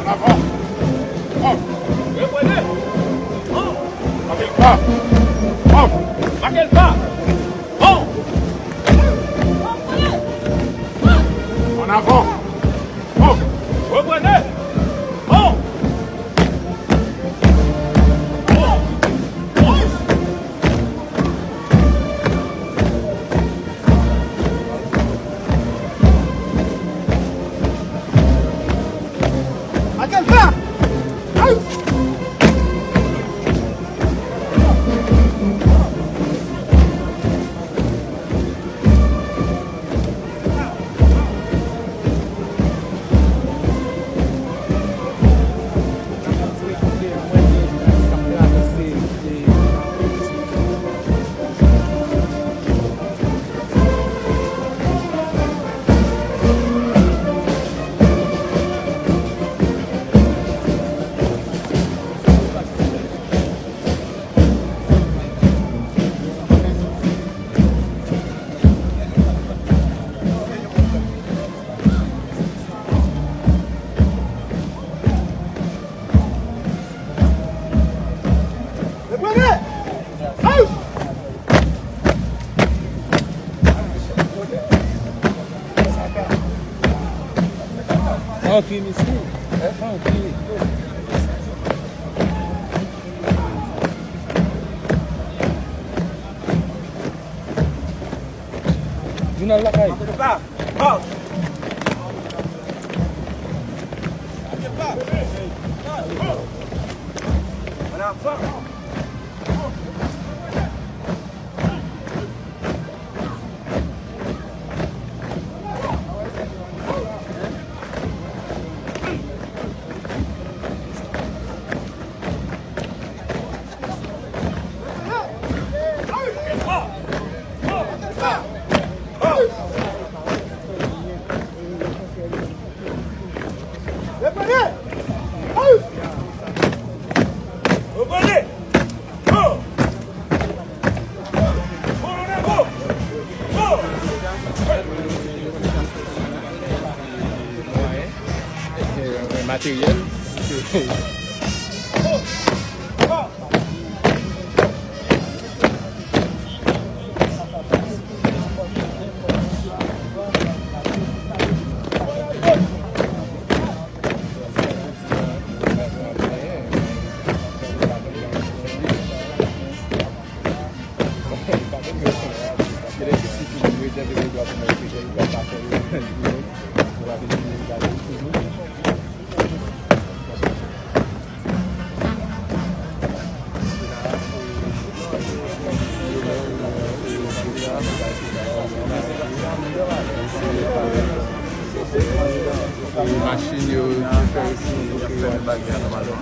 En avant. Off. Reprenez. Marquez le pas. Off. Marquez le pas. En avant. Off. Reprenez. Marquez le pas. Out. Reprenez. Out. Tranquille ici. Tranquille. Journal la caille. Marquez le pas. Marche. En avant. Reprenez. Out. Reprenez. Matériel. Machine yo ki fè isi, yo fè bagay nan malo.